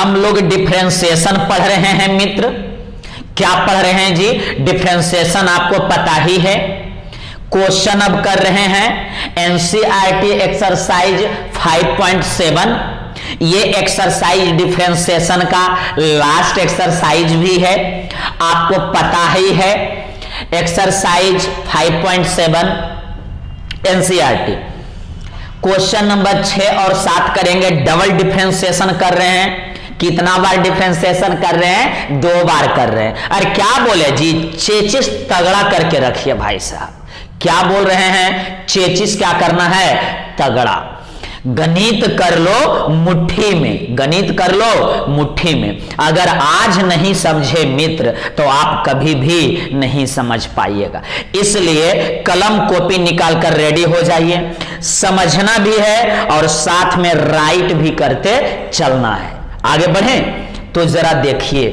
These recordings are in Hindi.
हम लोग डिफरेंशिएशन पढ़ रहे हैं मित्र। क्या पढ़ रहे हैं जी? डिफरेंशिएशन आपको पता ही है। क्वेश्चन अब कर रहे हैं एनसीईआरटी एक्सरसाइज 5.7। ये एक्सरसाइज डिफरेंशिएशन का लास्ट एक्सरसाइज भी है, आपको पता ही है। एक्सरसाइज 5.7 एनसीईआरटी क्वेश्चन नंबर 6 और 7 करेंगे। डबल डिफरेंशिएशन कर रहे हैं। कितना बार डिफरेंशिएशन कर रहे हैं? 2 बार कर रहे हैं। अरे क्या बोले जी? चेचिस तगड़ा करके रखिए भाई साहब। क्या बोल रहे हैं? चेचिस क्या करना है? तगड़ा। गणित कर लो मुट्ठी में, गणित कर लो मुट्ठी में। अगर आज नहीं समझे मित्र तो आप कभी भी नहीं समझ पाइएगा। इसलिए कलम कॉपी निकाल कर रेडी हो जाइए। समझना भी है और साथ में राइट भी करते चलना है। आगे बढ़ें तो जरा देखिए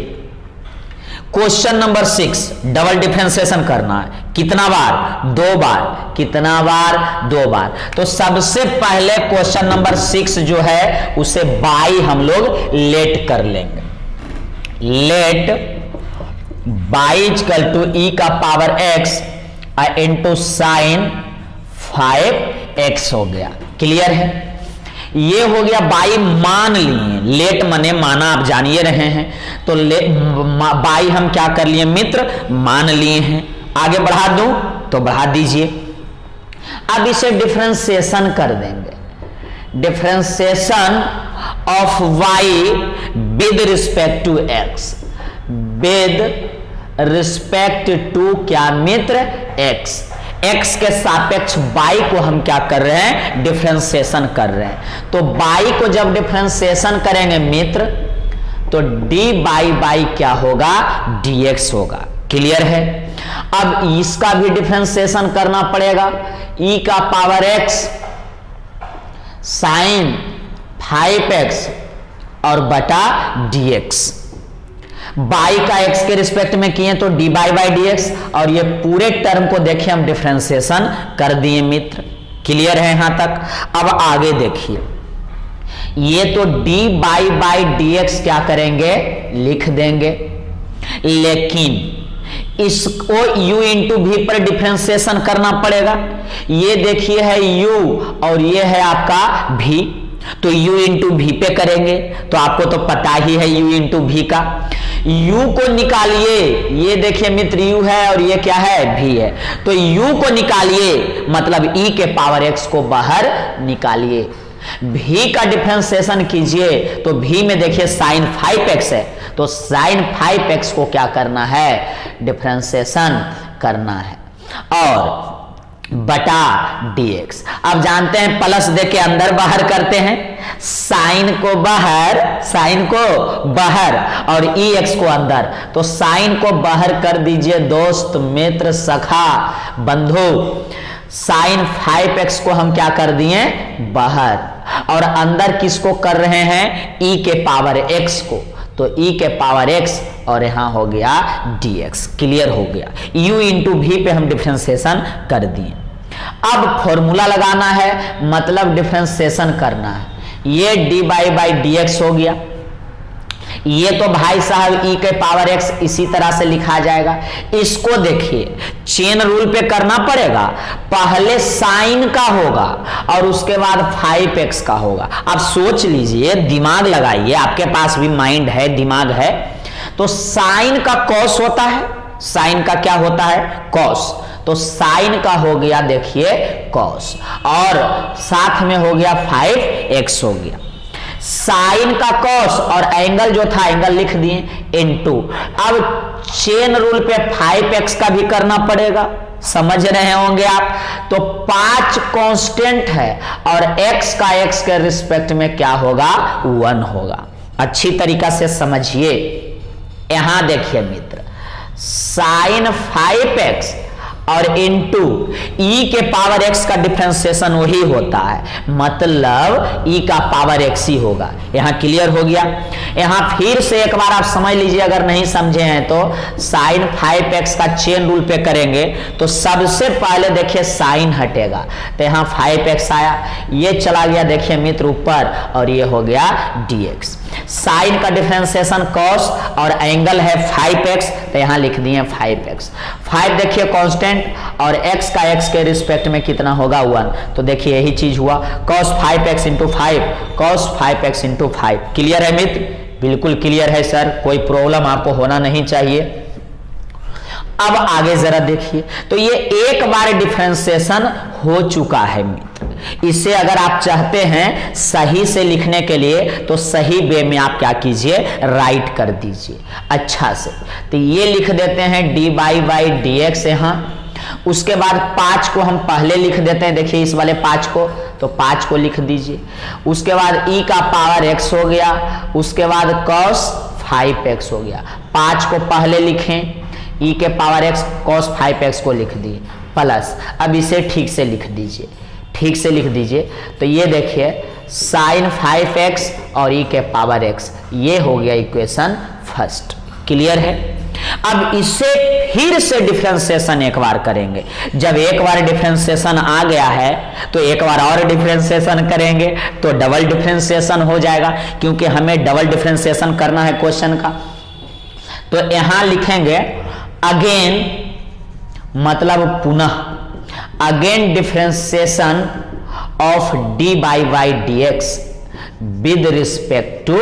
क्वेश्चन नंबर 6 डबल डिफरेंशिएशन करना है। कितना बार? 2 बार। कितना बार? 2 बार। तो सबसे पहले क्वेश्चन नंबर 6 जो है उसे बाई हम लोग लेट कर लेंगे। लेट बाई इक्वल टू ई का power x into sine 5x हो गया। क्लियर है? ये हो गया बाई मान लिए। लेट मने माना, आप जानिए रहे हैं। तो बाई हम क्या कर लिए मित्र? मान लिए हैं। आगे बढ़ा दूं तो बढ़ा दीजिए। अब इसे डिफरेंशिएशन कर देंगे। Differentiation of y with respect to x. With respect to क्या मित्र? एक्स। x के सापेक्ष y को हम क्या कर रहे हैं? डिफरेंशिएशन कर रहे हैं। तो y को जब डिफरेंशिएशन करेंगे मित्र तो dy बाई क्या होगा? dx होगा। क्लियर है? अब इसका भी डिफरेंशिएशन करना पड़ेगा। e का पावर x साइन 5x और बटा dx। बाई का x के रिस्पेक्ट में किए तो dy बाई dx, और ये पूरे टर्म को देखिए हम डिफरेंशिएशन कर दिए मित्र। क्लियर है यहां तक? अब आगे देखिए, ये तो dy बाई dx क्या करेंगे? लिख देंगे। लेकिन इसको u इंटू भी पर डिफरेंशिएशन करना पड़ेगा। ये देखिए है u और ये है आपका v, तो u इंटू भी पे करेंगे। तो आपको तो पता ही है u इंटू भी का। u को निकालिए। ये देखिए मित्र u है और ये क्या है? v है। तो u को निकालिए मतलब e के पावर x को बाहर निकालिए। v का डिफरेंशिएशन कीजिए तो v में देखिए साइन 5x है, तो साइन 5x को क्या करना है? डिफरेंशिएशन करना है और बटा dx। अब जानते हैं प्लस देके अंदर बाहर करते हैं। साइन को बाहर, साइन को बाहर और ex को अंदर। तो साइन को बाहर कर दीजिए दोस्त, मित्र, सखा, बंधु। साइन 5x को हम क्या कर दिए? बाहर। और अंदर किसको कर रहे हैं? e के पावर x को। तो e के पावर x और यहां हो गया dx। क्लियर हो गया? u इंटू भी पे हम डिफरेंशिएशन कर दिए। अब फॉर्मूला लगाना है, मतलब डिफरेंशिएशन करना है। ये dy बाई dx हो गया। ये तो भाई साहब e के पावर x इसी तरह से लिखा जाएगा। इसको देखिए चेन रूल पे करना पड़ेगा। पहले साइन का होगा और उसके बाद 5x का होगा। आप सोच लीजिए, दिमाग लगाइए, आपके पास भी माइंड है, दिमाग है। तो साइन का कॉस होता है। साइन का क्या होता है? कॉस। तो साइन का हो गया देखिए कॉस और साथ में हो गया 5x हो गया। साइन का कॉस और एंगल जो था एंगल लिख दिए इनटू। अब चेन रूल पे 5x का भी करना पड़ेगा, समझ रहे होंगे आप। तो 5 कांस्टेंट है और x का x के रिस्पेक्ट में क्या होगा? 1 होगा। अच्छी तरीका से समझिए। यहां देखिए मित्र, साइन 5x और इनटू e के पावर x का डिफरेंशिएशन वही होता है, मतलब e का पावर x ही होगा। यहां क्लियर हो गया? यहां फिर से एक बार आप समझ लीजिए, अगर नहीं समझे हैं तो साइन 5x का चेन रूल पे करेंगे तो सबसे पहले देखिए साइन हटेगा, तो यहां 5x आया, ये चला गया देखिए मित्र ऊपर और ये हो गया dx। साइन का डिफरेंशिएशन कॉस और एंगल है 5x, तो यहां लिख दिए 5x। 5 देखिए कांस्टेंट और x का x के रिस्पेक्ट में कितना होगा 1, तो देखिए यही चीज हुआ cos 5x into 5, cos 5x into 5। Clear है मित्र? बिल्कुल क्लियर है सर, कोई प्रॉब्लम आपको होना नहीं चाहिए। अब आगे जरा देखिए, तो ये एक बार डिफरेंशिएशन हो चुका है मित्र। इसे अगर आप चाहते हैं सही से लिखने के लिए तो सही वे में आप क्या कीजिए, राइट कर दीजिए अच्छा से। तो ये लिख देते हैं dy बाई dx यहां। उसके बाद 5 को हम पहले लिख देते हैं, देखिए इस वाले 5 को, तो 5 को लिख दीजिए। उसके बाद e का पावर x हो गया, उसके बाद cos 5x हो गया। 5 को पहले लिखें, e के पावर x cos 5x को लिख दिए प्लस, अब इसे ठीक से लिख दीजिए, ठीक से लिख दीजिए। तो ये देखिए sin 5x और e के पावर x, ये हो गया इक्वेशन फर्स्ट। क्लियर है? अब इससे फिर से डिफरेंशिएशन एक बार करेंगे। जब एक बार डिफरेंशिएशन आ गया है तो एक बार और डिफरेंशिएशन करेंगे तो डबल डिफरेंशिएशन हो जाएगा, क्योंकि हमें डबल डिफरेंशिएशन करना है क्वेश्चन का। तो यहां लिखेंगे अगेन, मतलब पुनः, again differentiation of dy by dx with respect to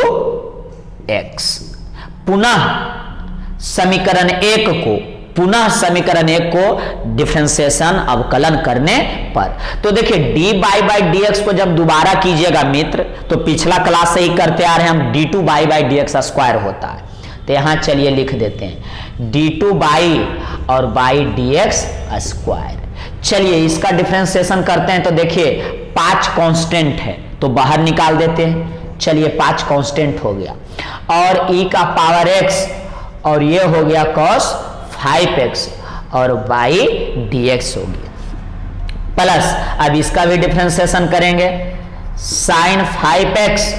x। पुनः समीकरण 1 को, पुनः समीकरण 1 को डिफरेंशिएशन अवकलन करने पर। तो देखिए dy बाई dx को जब दोबारा कीजिएगा मित्र, तो पिछला क्लास से ही करते आ रहे हैं हम, d2 बाई dx स्क्वायर होता है। तो यहां चलिए लिख देते हैं d2 बाई और बाई dx स्क्वायर। चलिए इसका डिफरेंशिएशन करते हैं। तो देखिए 5 कांस्टेंट है तो बाहर निकाल देते हैं। चलिए 5 कांस्टेंट हो गया और e का पावर x और ये हो गया cos 5x और बाई dx हो गया प्लस, अब इसका भी डिफरेंशिएशन करेंगे, sin 5x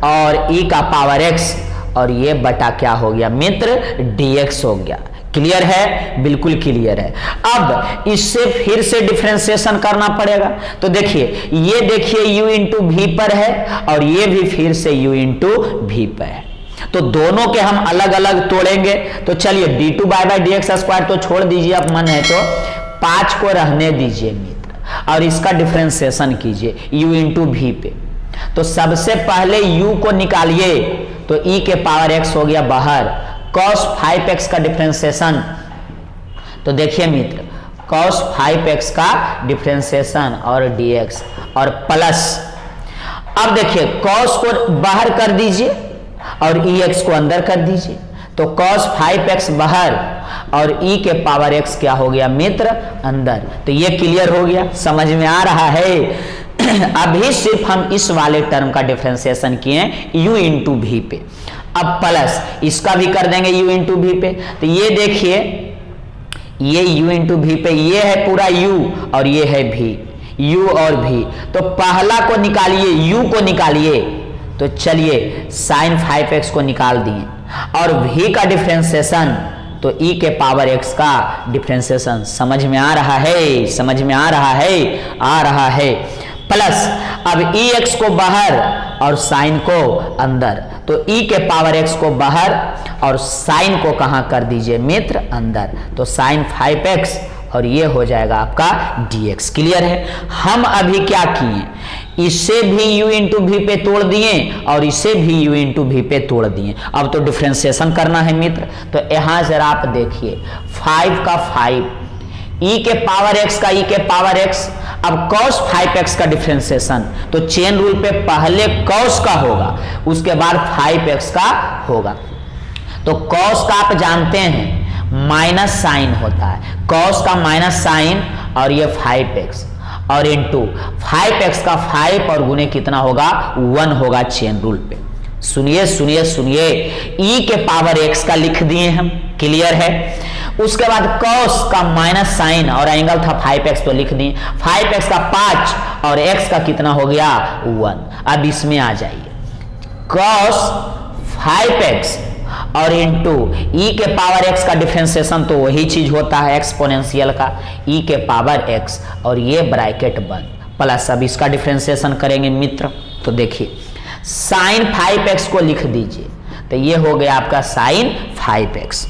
और e का पावर x और ये बटा क्या हो गया मित्र, dx हो गया। क्लियर है? बिल्कुल क्लियर है। अब इससे फिर से डिफरेंशिएशन करना पड़ेगा। तो देखिए ये देखिए u इंटू भी पर है और ये भी फिर से u इंटू भी पर है, तो दोनों के हम अलग अलग तोड़ेंगे। तो चलिए d2 बाई dx स्क्वायर तो छोड़ दीजिए, अब मन है तो 5 को रहने दीजिए मित्र और इसका डिफरेंशिएशन कीजिए u इंटू भी पे। तो सबसे पहले u को निकालिए, तो e के पावर x हो गया बाहर, cos 5x का डिफरेंशिएशन। तो देखिए मित्र cos 5x का डिफरेंशिएशन और dx और प्लस, अब देखिए cos को बाहर कर दीजिए और ex को अंदर कर दीजिए। तो cos 5x बाहर और e के पावर x क्या हो गया मित्र, अंदर। तो ये क्लियर हो गया, समझ में आ रहा है? अभी सिर्फ हम इस वाले टर्म का डिफरेंशिएशन किए u इंटू भी पे। अब प्लस इसका भी कर देंगे u इंटू भी पे। तो ये देखिए ये u इंटू भी पे, ये है पूरा u और ये है भी, u और भी। तो पहला को निकालिए, u को निकालिए। तो चलिए sin 5x को निकाल दिए और v का डिफरेंशिएशन, तो e के पावर x का डिफरेंशिएशन। समझ में आ रहा है? समझ में आ रहा है? आ रहा है। प्लस अब ex को बाहर और sin को अंदर, तो e के पावर x को बाहर और sin को कहां कर दीजिए मित्र, अंदर। तो sin 5x और ये हो जाएगा आपका dx। क्लियर है? हम अभी क्या किए, इसे भी u इंटू भी पे तोड़ दिए और इसे भी u इंटू भी पे तोड़ दिए। अब तो डिफरेंशिएशन करना है मित्र। तो यहां जरा आप देखिए 5 का 5, e के पावर x का e के पावर x, अब cos 5x का डिफरेंशिएशन, तो चेन रूल पे पहले cos का होगा उसके बाद 5x का होगा। तो cos का आप जानते हैं माइनस साइन होता है, cos का माइनस साइन और ये 5x और इंटू 5x का 5 और गुने कितना होगा 1 होगा चेन रूल पे। सुनिए सुनिए सुनिए, e के पावर x का लिख दिए हम। क्लियर है? उसके बाद cos का माइनस साइन और एंगल था 5x तो लिख दिए, 5x का 5 और x का कितना हो गया 1। अब इसमें आ जाइए cos 5x और इंटू e के पावर x का डिफरेंशिएशन, तो वही चीज होता है एक्सपोनेंशियल का, e के पावर x और ये ब्रैकेट बंद प्लस। अब इसका डिफरेंशिएशन करेंगे मित्र। तो देखिए साइन 5x को लिख दीजिए, तो ये हो गया आपका साइन 5x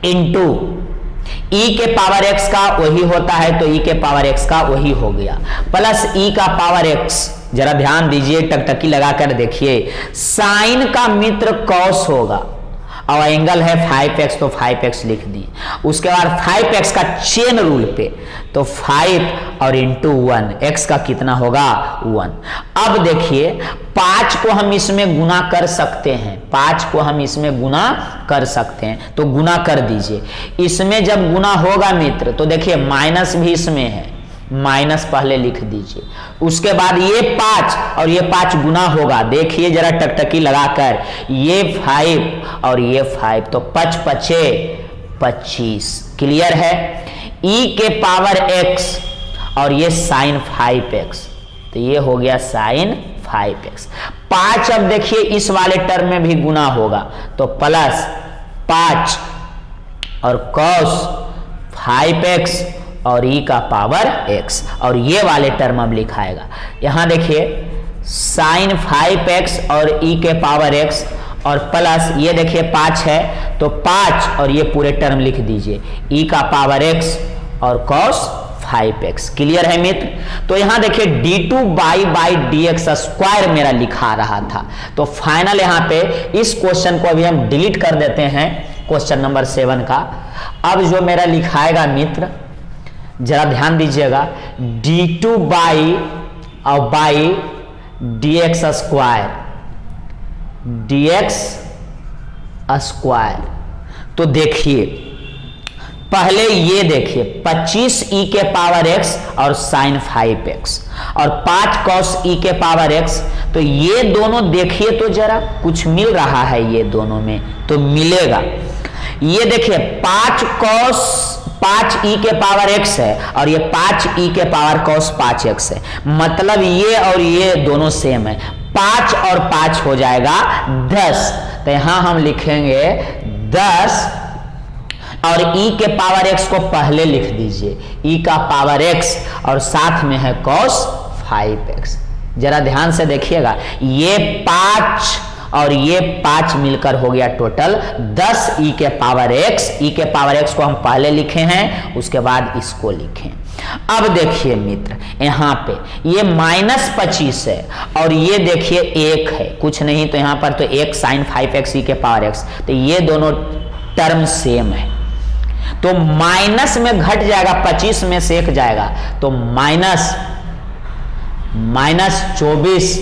इंटू e के पावर x का वही होता है तो e के पावर x का वही हो गया, प्लस e का पावर x। जरा ध्यान दीजिए, टकटकी लगाकर देखिए, साइन का मित्र कॉस होगा और एंगल है 5x तो 5x लिख दी। उसके बाद 5x का चेन रूल पे तो 5 और इंटू 1, x का कितना होगा 1। अब देखिए 5 को हम इसमें गुना कर सकते हैं, 5 को हम इसमें गुना कर सकते हैं, तो गुना कर दीजिए। इसमें जब गुना होगा मित्र तो देखिए माइनस भी इसमें है, माइनस पहले लिख दीजिए। उसके बाद ये 5 और ये 5 गुना होगा, देखिए जरा टकटकी लगाकर, ये 5 और ये 5 तो 5 पचे 25। क्लियर है। e के पावर x और ये साइन 5x तो ये हो गया साइन 5x। 5 अब देखिए इस वाले टर्म में भी गुना होगा तो प्लस 5 और cos 5x और e का पावर x, और ये वाले टर्म अब लिखाएगा। यहां देखिए साइन 5x और e के पावर x और प्लस ये देखिए 5 है तो 5 और ये पूरे टर्म लिख दीजिए, e का पावर x और cos 5x। क्लियर है मित्र। तो यहां देखिए d2 बाई dx स्क्वायर मेरा लिखा रहा था, तो फाइनल यहां पे इस क्वेश्चन को अभी हम डिलीट कर देते हैं, क्वेश्चन नंबर 7 का। अब जो मेरा लिखाएगा मित्र, जरा ध्यान दीजिएगा, d2 by dx square, dx square. तो देखिए पहले ये देखिए 25 e के पावर x और साइन 5x और 5 cos e के पावर x, तो ये दोनों देखिए तो जरा कुछ मिल रहा है, ये दोनों में तो मिलेगा। ये देखिए 5 e के पावर x है और ये 5 e के पावर cos 5x है, मतलब ये और ये दोनों सेम है, 5 और 5 हो जाएगा 10। तो यहां हम लिखेंगे 10 और e के पावर x को पहले लिख दीजिए, e का पावर x और साथ में है cos 5x। जरा ध्यान से देखिएगा, ये 5 और ये 5 मिलकर हो गया टोटल 10 e के पावर x। e के पावर x को हम पहले लिखे हैं, उसके बाद इसको लिखें। अब देखिए मित्र, यहाँ पे ये -25 है और ये देखिए 1 है, कुछ नहीं तो यहाँ पर तो 1 साइन 5x e के पावर x, तो ये दोनों टर्म सेम है, तो माइनस में घट जाएगा, 25 में से 1 जाएगा तो -24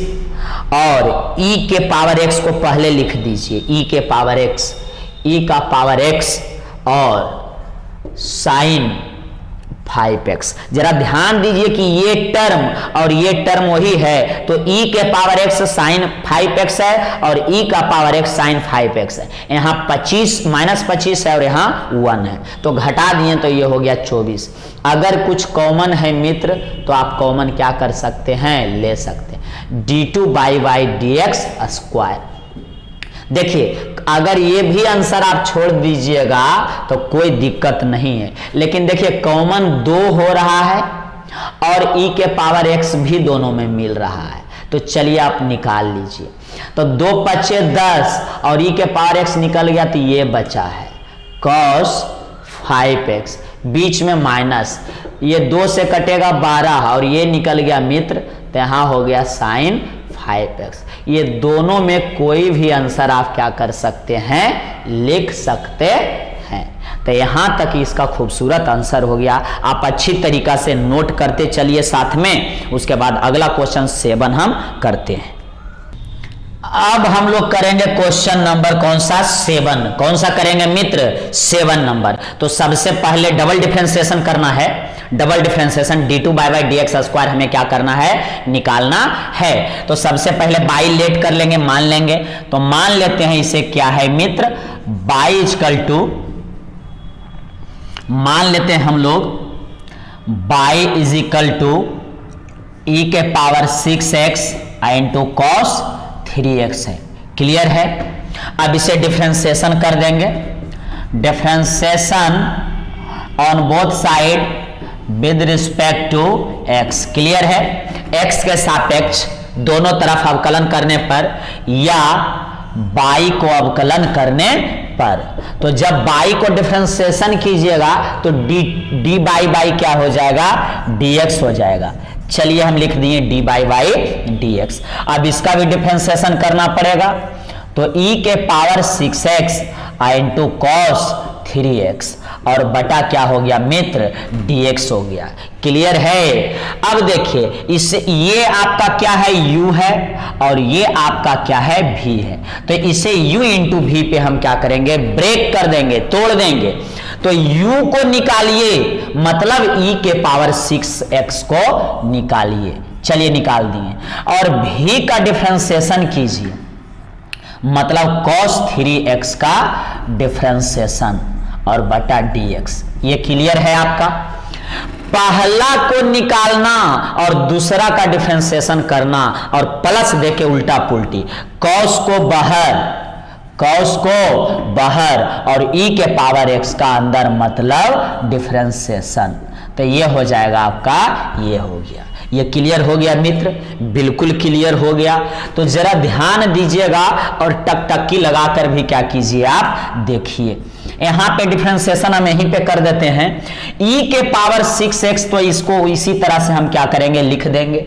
और e के पावर x को पहले लिख दीजिए, e के पावर x, e का पावर x और साइन 5x। जरा ध्यान दीजिए कि ये टर्म और ये टर्म वही है, तो e के पावर x साइन 5x है और e का पावर x साइन 5x है। यहाँ 25 है और यहाँ 1 है, तो घटा दिए तो ये हो गया 24। अगर कुछ कॉमन है मित्र तो आप कॉमन क्या कर सकते हैं, ले सकते हैं, d2 बाई dx स्क्वायर। देखिए अगर ये भी आंसर आप छोड़ दीजिएगा तो कोई दिक्कत नहीं है, लेकिन देखिए कॉमन 2 हो रहा है और e के पावर x भी दोनों में मिल रहा है, तो चलिए आप निकाल लीजिए। तो 2 पचे 10 और e के पावर x निकल गया तो ये बचा है cos 5x, बीच में माइनस, ये 2 से कटेगा 12 और ये निकल गया मित्र, तो यहाँ हो गया साइन 5x। ये दोनों में कोई भी आंसर आप क्या कर सकते हैं, लिख सकते हैं। तो यहां तक इसका खूबसूरत आंसर हो गया। आप अच्छी तरीका से नोट करते चलिए साथ में, उसके बाद अगला क्वेश्चन 7 हम करते हैं। अब हम लोग करेंगे क्वेश्चन नंबर कौन सा, 7। कौन सा करेंगे मित्र, 7 नंबर। तो सबसे पहले डबल डिफरेंशिएशन करना है, double differentiation d2 by dx square हमें क्या करना है, निकालना है। तो सबसे पहले बाई लेट कर लेंगे, मान लेंगे, तो मान लेते हैं इसे क्या है मित्र, बाई इक्वल टू, मान लेते हैं हम लोग y is equal to e के power 6x into cos 3x है। क्लियर है। अब इसे डिफरेंशिएशन कर देंगे, differentiation on both side with respect to x। Clear है। x के सापेक्ष दोनों तरफ अवकलन करने पर या बाई को अवकलन करने पर। तो जब बाई को डिफरेंशिएशन कीजिएगा तो डी बाई क्या हो जाएगा, dx हो जाएगा। चलिए हम लिख दिए डी बाई dx। अब इसका भी डिफरेंशिएशन करना पड़ेगा, तो e के power 6x into cos 3x और बटा क्या हो गया मित्र, dx हो गया। क्लियर है। अब देखिए इससे ये आपका क्या है, u है और ये आपका क्या है, v है। तो इसे u इंटू v पे हम क्या करेंगे, ब्रेक कर देंगे, तोड़ देंगे। तो u को निकालिए, मतलब e के पावर 6x को निकालिए। चलिए निकाल दिए। और v का डिफरेंशिएशन कीजिए, मतलब cos 3x का डिफरेंशिएशन और बटा dx। ये क्लियर है आपका। पहला को निकालना और दूसरा का डिफरेंशिएशन करना और प्लस देके उल्टा पुल्टी, cos को बाहर और e के पावर x का अंदर, मतलब डिफरेंशिएशन। तो ये हो जाएगा आपका, ये हो गया। ये क्लियर हो गया मित्र, बिल्कुल क्लियर हो गया। तो जरा ध्यान दीजिएगा और टकटकी लगाकर भी क्या कीजिए आप देखिए। यहां पे डिफरेंशिएशन हम यहीं पे कर देते हैं, e के पावर 6x, तो इसको इसी तरह से हम क्या करेंगे, लिख देंगे।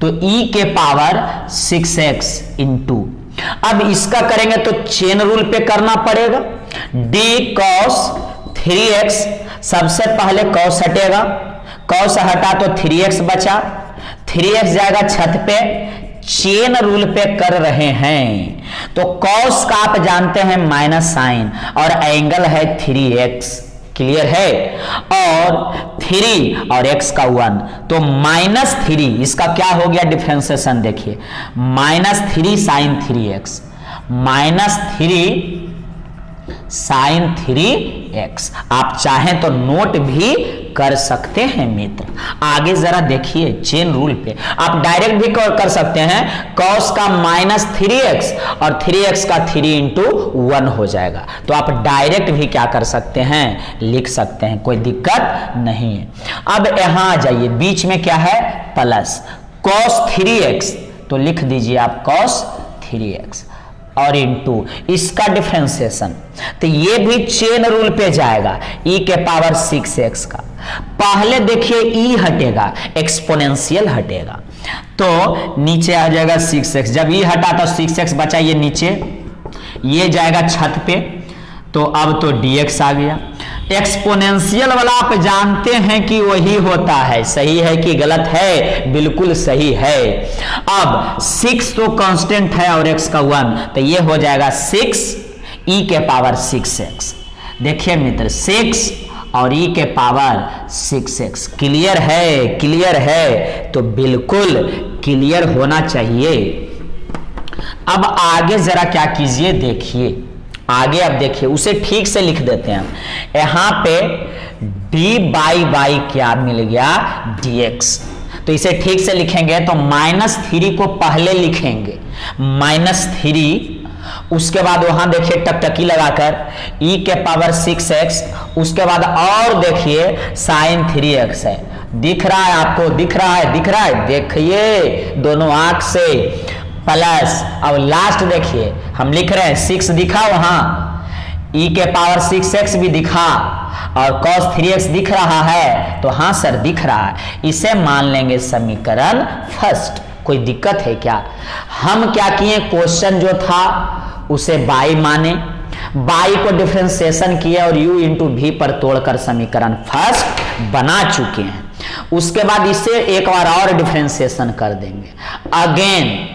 तो e के पावर 6x इंटू, अब इसका करेंगे तो चेन रूल पे करना पड़ेगा, d cos 3x। सबसे पहले cos हटेगा, cos हटा तो 3x बचा, 3x जाएगा छत पे, चेन रूल पे कर रहे हैं। तो cos का आप जानते हैं माइनस साइन और एंगल है 3x। क्लियर है। और 3 और x का 1, तो -3, इसका क्या हो गया डिफरेंशिएशन देखिए, -3 साइन 3x, -3 साइन 3x। आप चाहें तो नोट भी कर सकते हैं मित्र। आगे जरा देखिए चेन रूल पे, आप डायरेक्ट भी कर सकते हैं, cos का -3x और 3x का 3 इंटू 1 हो जाएगा। तो आप डायरेक्ट भी क्या कर सकते हैं, लिख सकते हैं, कोई दिक्कत नहीं है। अब यहां आ जाइए, बीच में क्या है, प्लस cos 3x, तो लिख दीजिए आप cos 3x और इंटू इसका डिफरेंशिएशन। तो ये भी चेन रूल पे जाएगा, e के पावर 6x का। पहले देखिए e हटेगा, एक्सपोनेंशियल हटेगा, तो नीचे आ जाएगा 6x। जब e हटा तो 6x बचा, ये नीचे, ये जाएगा छत पे, तो अब तो dx आ गया। एक्सपोनेंशियल वाला आप जानते हैं कि वही होता है, सही है कि गलत है, बिल्कुल सही है। अब 6 तो कांस्टेंट है और x का 1, तो ये हो जाएगा 6 e के पावर 6x। देखिए मित्र 6 और e के पावर 6x। क्लियर है, क्लियर है, तो बिल्कुल क्लियर होना चाहिए। अब आगे जरा क्या कीजिए देखिए, आगे अब देखिए, उसे ठीक से लिख देते हैं। यहां पे d बाई क्या मिल गया, dx। तो इसे ठीक से लिखेंगे तो -3 को पहले लिखेंगे, -3, उसके बाद वहां देखिए टकटकी लगाकर e के पावर 6x, उसके बाद और देखिए sin 3x है। दिख रहा है आपको, दिख रहा है, देखिए दोनों आंख से, प्लस अब लास्ट देखिए हम लिख रहे हैं 6 दिखा, वहां e के पावर 6x भी दिखा और cos 3x दिख रहा है, तो हाँ सर दिख रहा है। इसे मान लेंगे समीकरण फर्स्ट। कोई दिक्कत है क्या? हम क्या किए, क्वेश्चन जो था उसे बाई माने, बाई को डिफरेंशिएशन किया और u इंटू v पर तोड़कर समीकरण फर्स्ट बना चुके हैं। उसके बाद इसे एक बार और डिफरेंशिएशन कर देंगे। Again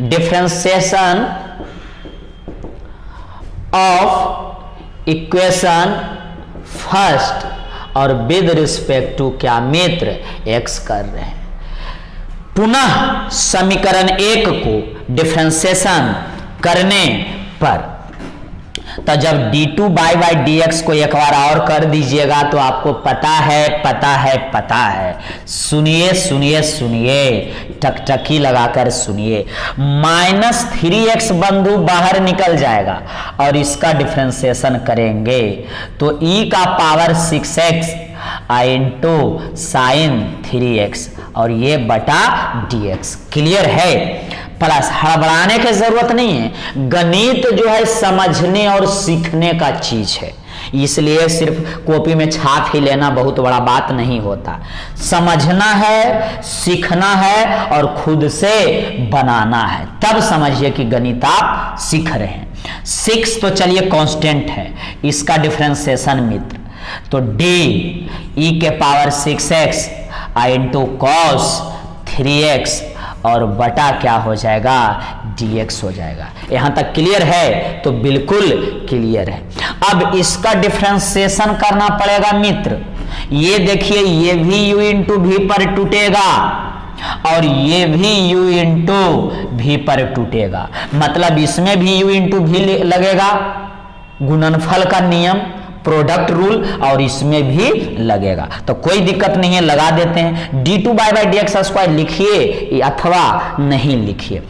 differentiation of equation first और विद रिस्पेक्ट टू क्या मित्र, x कर रहे हैं। पुनः समीकरण 1 को डिफरेंशिएशन करने पर, तो जब d2 बाई dx को एक बार और कर दीजिएगा तो आपको पता है, सुनिए, टकटकी लगाकर सुनिए, -3x बंधु बाहर निकल जाएगा और इसका डिफरेंशिएशन करेंगे तो e का पावर 6x आई इंटू साइन 3x और ये बटा dx। क्लियर है? प्लस हड़बड़ाने की जरूरत नहीं है, गणित जो है समझने और सीखने का चीज है, इसलिए सिर्फ कॉपी में छाप ही लेना बहुत बड़ा बात नहीं होता। समझना है, सीखना है और खुद से बनाना है, तब समझिए कि गणित आप सीख रहे हैं। 6 तो चलिए कांस्टेंट है, इसका डिफरेंशिएशन मित्र, तो d e के पावर 6x आई इंटू कॉस 3x और बटा क्या हो जाएगा dx हो जाएगा। यहां तक क्लियर है? तो बिल्कुल क्लियर है। अब इसका डिफरेंशिएशन करना पड़ेगा मित्र। ये देखिए, ये भी u इंटू भी पर टूटेगा और ये भी u इंटू भी पर टूटेगा, मतलब इसमें भी u इंटू भी लगेगा, गुणनफल का नियम, प्रोडक्ट रूल, और इसमें भी लगेगा, तो कोई दिक्कत नहीं है, लगा देते हैं। d2/dx² लिखिए अथवा नहीं लिखिए।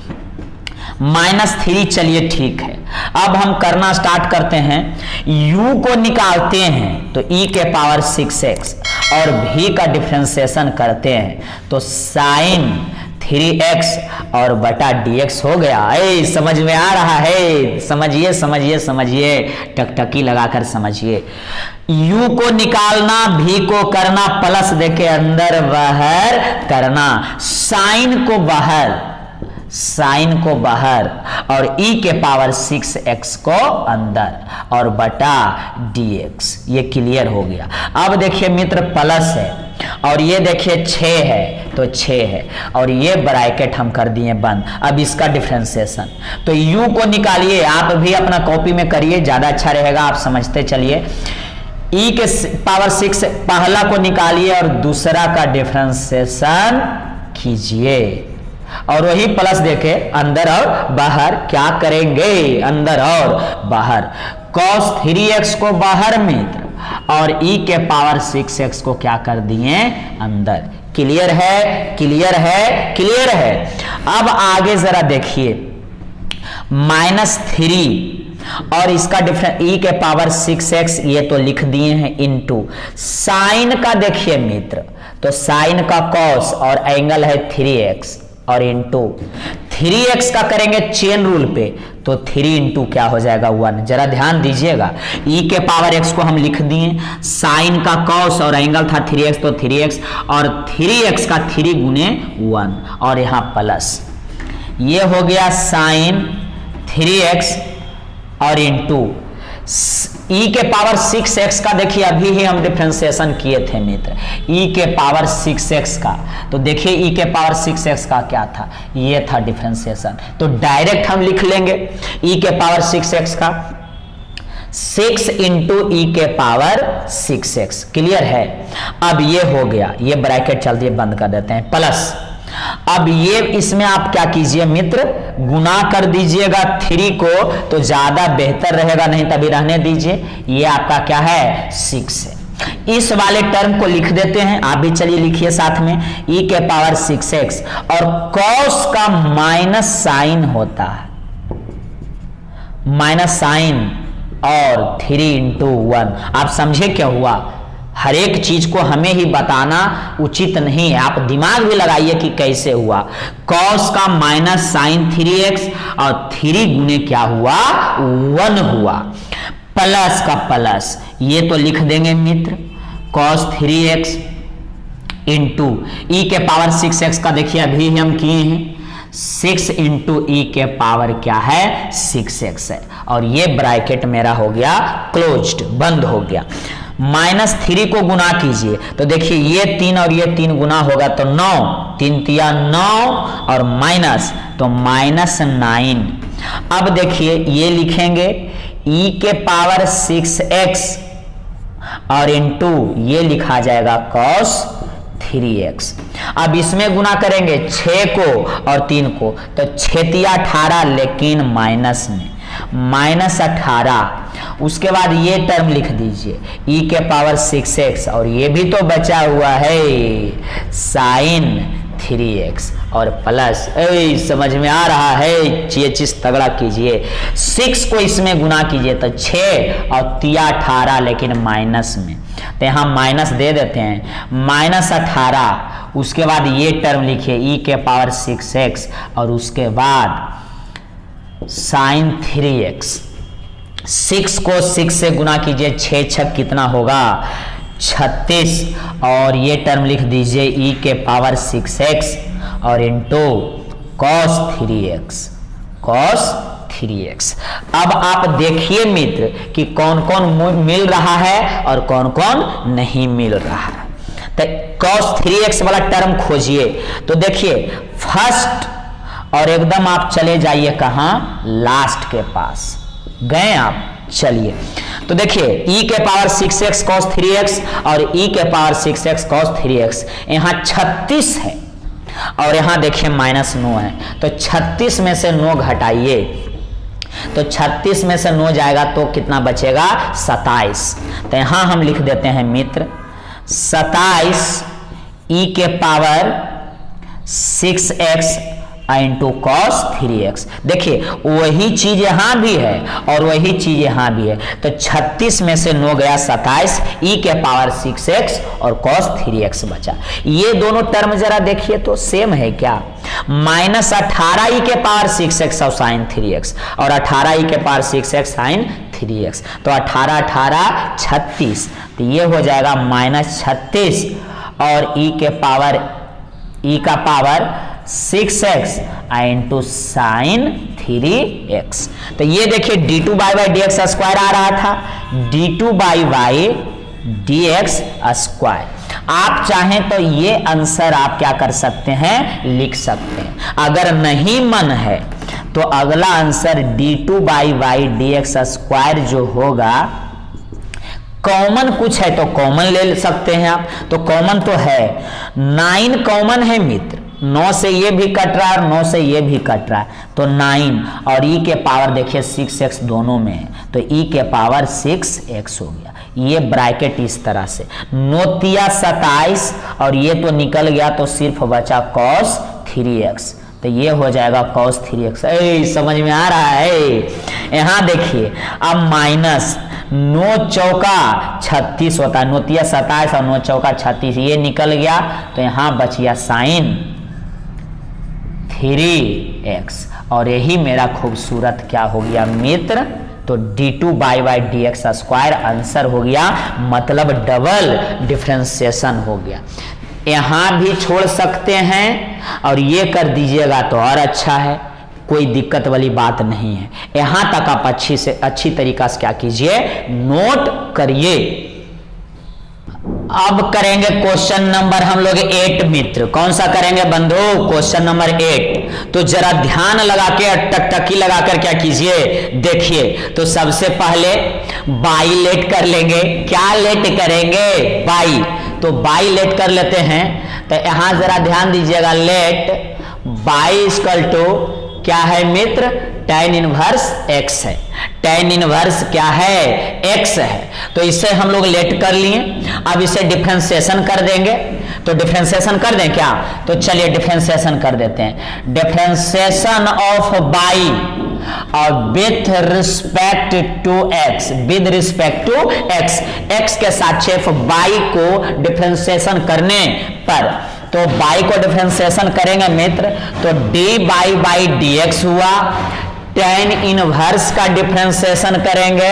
-3 चलिए ठीक है। अब हम करना स्टार्ट करते हैं, u को निकालते हैं तो e के पावर 6x और v का डिफरेंशिएशन करते हैं तो साइन 3x और बटा dx हो गया। समझ में आ रहा है? समझिए समझिए समझिए, टकटकी लगाकर समझिए। u को निकालना, v को करना, प्लस देके अंदर बाहर करना, साइन को बाहर और e के पावर 6x को अंदर और बटा dx। ये क्लियर हो गया। अब देखिए मित्र, प्लस है और ये देखिए 6 है तो 6 है और ये ब्रैकेट हम कर दिए बंद। अब इसका डिफरेंशिएशन, तो u को निकालिए, आप भी अपना कॉपी में करिए, ज्यादा अच्छा रहेगा, आप समझते चलिए। e के पावर 6 पहला को निकालिए और दूसरा का डिफरेंशिएशन कीजिए और वही प्लस देके अंदर और बाहर क्या करेंगे, अंदर और बाहर। cos 3x को बाहर मित्र और e के पावर 6x को क्या कर दिए, अंदर। क्लियर है? क्लियर है? क्लियर है। अब आगे जरा देखिए, -3 और इसका डिफरेंस e के पावर 6x, ये तो लिख दिए हैं, इनटू साइन का देखिए मित्र, तो साइन का cos और एंगल है 3x और इंटू 3x का करेंगे चेन रूल पे तो 3 इंटू क्या हो जाएगा 1। जरा ध्यान दीजिएगा, e के पावर x को हम लिख दिए, साइन का cos और एंगल था 3x तो 3x और 3x का 3 गुने 1 और यहाँ प्लस, ये हो गया साइन 3x और इंटू e के पावर 6x का देखिए, अभी ही हम डिफरेंशिएशन किए थे मित्र, e के पावर 6x का, तो देखिए e के पावर 6x का क्या था, ये था डिफरेंशिएशन, तो डायरेक्ट हम लिख लेंगे e के पावर 6x का 6 इंटू e के पावर 6x। क्लियर है? अब ये हो गया, ये ब्रैकेट चलती है, बंद कर देते हैं, प्लस अब ये इसमें आप क्या कीजिए मित्र, गुना कर दीजिएगा 3 को तो ज्यादा बेहतर रहेगा, नहीं तभी रहने दीजिए। ये आपका क्या है 6 है। इस वाले टर्म को लिख देते हैं, आप भी चलिए लिखिए साथ में, e के पावर 6x और cos का माइनस साइन होता है, माइनस साइन और 3 इंटू 1। आप समझे क्या हुआ? हर एक चीज को हमें ही बताना उचित नहीं है, आप दिमाग भी लगाइए कि कैसे हुआ। cos का माइनस साइन 3x और 3 गुने क्या हुआ 1 हुआ, प्लस का प्लस, ये तो लिख देंगे मित्र cos 3x इंटू e के पावर 6x का देखिए अभी हम किए हैं 6 इंटू e के पावर क्या है 6x है और ये ब्रैकेट मेरा हो गया क्लोज्ड, बंद हो गया। -3 को गुना कीजिए तो देखिए ये 3 और ये 3 गुना होगा तो 9, 3 तिया 9 और माइनस तो -9। अब देखिए ये लिखेंगे e के पावर 6x और इंटू ये लिखा जाएगा cos 3x। अब इसमें गुना करेंगे 6 को और 3 को तो 6 तिया 18 लेकिन माइनस में -18। उसके बाद ये टर्म लिख दीजिए e के पावर 6x और ये भी तो बचा हुआ है साइन 3x और प्लस, समझ में आ रहा है? ये चीज तगड़ा कीजिए, 6 को इसमें गुना कीजिए तो 6 और तिया 18 लेकिन माइनस में, तो तो यहाँ माइनस दे देते हैं, -18, उसके बाद ये टर्म लिखिए e के पावर 6x और उसके बाद sin 3x। 6 को 6 से गुना कीजिए, 6 छक कितना होगा 36, और ये टर्म लिख दीजिए e के पावर 6x और इंटू cos 3x। अब आप देखिए मित्र कि कौन कौन मिल रहा है और कौन कौन नहीं मिल रहा है। तो cos 3x वाला टर्म खोजिए। तो देखिए फर्स्ट, और एकदम आप चले जाइए कहां, लास्ट के पास गए आप, चलिए। तो देखिए e के पावर 6x cos 3x और e के पावर 6x cos 3x, यहाँ 36 है और यहाँ देखिए -9 है। तो 36 में से 9 घटाइए, तो 36 में से 9 जाएगा तो कितना बचेगा 27। तो यहाँ हम लिख देते हैं मित्र 27 e के power 6x into cos 3x। देखिए वही चीज यहां भी है और वही चीज यहां भी है। तो 36 में से 9 गया 27, e के पावर 6x और cos 3x बचा। ये दोनों टर्म जरा देखिए तो सेम है क्या, -18 e के पावर 6x और sin 3x और 18 e के पावर 6x sin 3x। तो 18 18 36, तो ये हो जाएगा -36 और e का power 6x into sine 3x। तो ये देखिए d2 बाई dx स्क्वायर आ रहा था, d2 बाई dx स्क्वायर। आप चाहें तो ये आंसर आप क्या कर सकते हैं, लिख सकते हैं। अगर नहीं मन है तो अगला answer d2 by dx square जो होगा, कॉमन कुछ है तो कॉमन ले सकते हैं आप। तो कॉमन तो है 9 कॉमन है मित्र, 9 से ये भी कट रहा है और 9 से ये भी कट रहा है, तो 9 और e के पावर देखिए 6x दोनों में है, तो e के पावर 6x हो गया। ये ब्रैकेट इस तरह से, 9 27 और ये तो निकल गया तो सिर्फ बचा cos 3x, तो ये हो जाएगा cos 3x। समझ में आ रहा है। यहाँ देखिए अब माइनस 9 चौका 36 होता है, 9 27 और 9 चौका 36, ये निकल गया तो यहाँ बच गया साइन 3x और यही मेरा खूबसूरत क्या हो गया मित्र, तो d2 by dx square answer हो गया, मतलब डबल डिफरेंशिएशन हो गया। यहाँ भी छोड़ सकते हैं और ये कर दीजिएगा तो और अच्छा है, कोई दिक्कत वाली बात नहीं है। यहाँ तक आप अच्छी तरीका से क्या कीजिए, नोट करिए। अब करेंगे क्वेश्चन नंबर हम लोग 8 मित्र। कौन सा करेंगे बंधु, क्वेश्चन नंबर 8। तो जरा ध्यान लगा के टकटकी लगाकर क्या कीजिए, देखिए। तो सबसे पहले बाई लेट कर लेंगे। क्या लेट करेंगे, बाई। तो बाई लेट कर लेते हैं। तो यहां जरा ध्यान दीजिएगा, लेट बाई इक्वल टू क्या है मित्र, tan इनवर्स x है। tan इनवर्स क्या है, x है। तो इसे हम लोग लेट कर लिए। अब इसे डिफरेंशिएशन कर देंगे। तो डिफरेंशिएशन कर दें क्या, तो चलिए डिफरेंशिएशन कर देते हैं। डिफरेंशिएशन ऑफ बाई और with respect to x, with respect to x, x के सापेक्ष बाई को डिफरेंशिएशन करने पर, तो बाई को डिफरेंशिएशन करेंगे मित्र, तो d बाई dx हुआ। tan इनवर्स का डिफरेंशिएशन करेंगे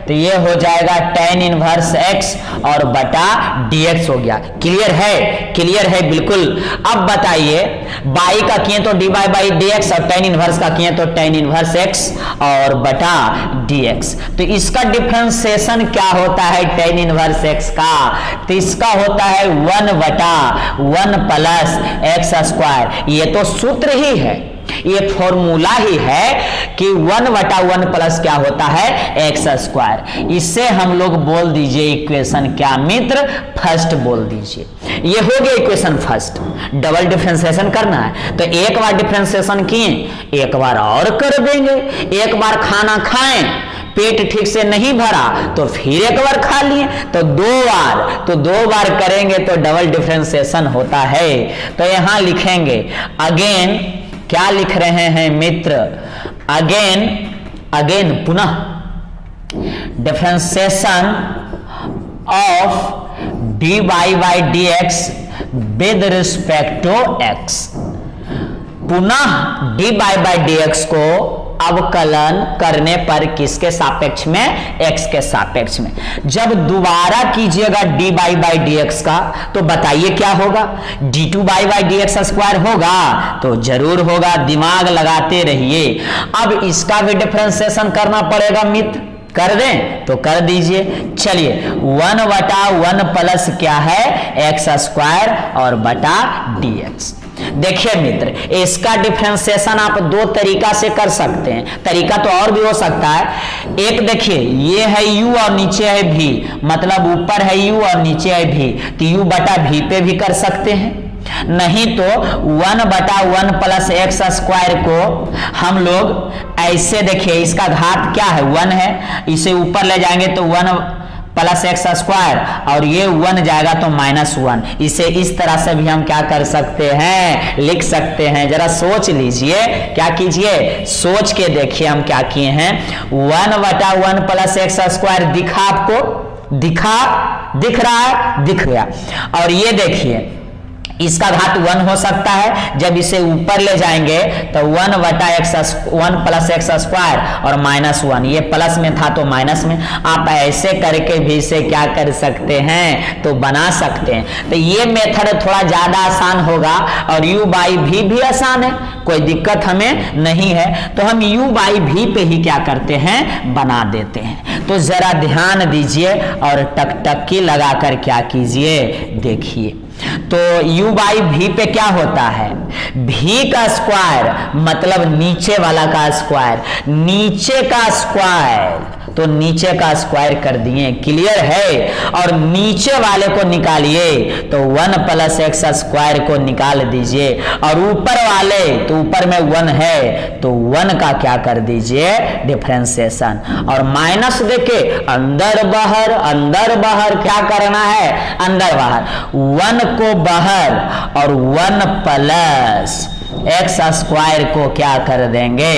तो ये हो जाएगा tan इनवर्स x और बटा dx हो गया। क्लियर है, क्लियर है बिल्कुल। अब बताइए, बाई का किए तो d बाई dx और tan इनवर्स का किए तो tan इनवर्स x और बटा dx। तो इसका डिफरेंशिएशन क्या होता है tan इनवर्स x का, तो इसका होता है 1 बटा 1 प्लस x स्क्वायर। ये तो सूत्र ही है, ये फॉर्मूला ही है कि 1 बटा 1 प्लस क्या होता है, x स्क्वायर। इससे हम लोग बोल दीजिए इक्वेशन क्या मित्र, फर्स्ट बोल दीजिए। ये हो गया इक्वेशन फर्स्ट। डबल डिफरेंशिएशन करना है तो एक बार डिफरेंशिएशन किए, एक बार और कर देंगे। एक बार खाना खाएं, पेट ठीक से नहीं भरा तो फिर एक बार खा लिए, तो दो बार करेंगे तो डबल डिफरेंशिएशन होता है। तो यहां लिखेंगे अगेन, क्या लिख रहे हैं मित्र, अगेन पुनः differentiation of dy by d x with respect to x. पुनः dy बाई डी एक्स को अवकलन करने पर किसके सापेक्ष में? x के सापेक्ष में। जब दोबारा कीजिएगा dy बाई डी एक्स का तो बताइए क्या होगा? d2 by d x square होगा? तो जरूर होगा, दिमाग लगाते रहिए। अब इसका भी डिफरेंशिएशन करना पड़ेगा मित्र, कर दें तो कर दीजिए। चलिए 1/1 प्लस क्या है? x स्क्वायर और बटा dx। देखिए मित्र, इसका डिफरेंशिएशन आप दो तरीका से कर सकते हैं, तरीका तो और भी हो सकता है। एक देखिए, ये है u और नीचे है v, मतलब ऊपर है u और नीचे है v, तो u बटा v पे भी कर सकते हैं। नहीं तो 1/1 प्लस एक्स स्क्वायर को हम लोग ऐसे, देखिए इसका घात क्या है? 1 है, इसे ऊपर ले जाएंगे तो 1 प्लस एक्स स्क्वायर और ये 1 जाएगा तो -1। इसे इस तरह से भी हम क्या कर सकते हैं? लिख सकते हैं। जरा सोच लीजिए, क्या कीजिए? सोच के देखिए हम क्या किए हैं। 1/1 प्लस एक्स स्क्वायर दिखा आपको? दिख रहा है? दिख गया। और ये देखिए इसका घात 1 हो सकता है, जब इसे ऊपर ले जाएंगे तो 1 प्लस एक्स स्क्वायर और -1, ये प्लस में था तो माइनस में। आप ऐसे करके भी इसे क्या कर सकते हैं? तो बना सकते हैं। तो ये मेथड थोड़ा ज्यादा आसान होगा और u बाई v भी आसान है, कोई दिक्कत हमें नहीं है। तो हम u बाई v पे ही क्या करते हैं? बना देते हैं। तो जरा ध्यान दीजिए और टकटकी लगाकर क्या कीजिए? देखिए, तो u बाई v पे क्या होता है? v का स्क्वायर मतलब नीचे वाला का स्क्वायर, नीचे का स्क्वायर, तो नीचे का स्क्वायर कर दिए, क्लियर है। और नीचे वाले को निकालिए तो 1 प्लस एक्स स्क्वायर को निकाल दीजिए, और ऊपर वाले तो ऊपर में 1 है तो 1 का क्या कर दीजिए? डिफरेंशिएशन। और माइनस देके अंदर बाहर क्या करना है? अंदर बाहर, 1 को बाहर और 1 प्लस एक्स स्क्वायर को क्या कर देंगे?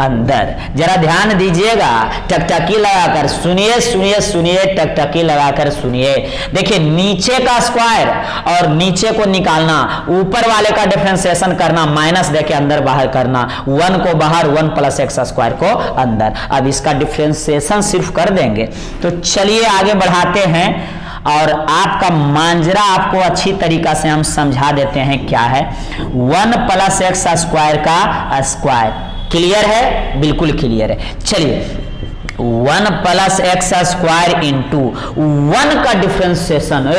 अंदर। जरा ध्यान दीजिएगा, टकटकी लगाकर सुनिए, टकटकी लगाकर सुनिए। देखिए, नीचे का स्क्वायर और नीचे को निकालना, ऊपर वाले का डिफरेंशिएशन करना, माइनस देके अंदर बाहर करना, 1 को बाहर 1 प्लस एक्स स्क्वायर को अंदर। अब इसका डिफरेंशिएशन सिर्फ कर देंगे। तो चलिए आगे बढ़ाते हैं और आपका मांजरा आपको अच्छी तरीका से हम समझा देते हैं क्या है। 1 प्लस एक्स स्क्वायर का स्क्वायर, क्लियर है? बिल्कुल क्लियर है। चलिए 1 प्लस एक्स स्क्वायर इंटू 1 का डिफरेंशिएशन,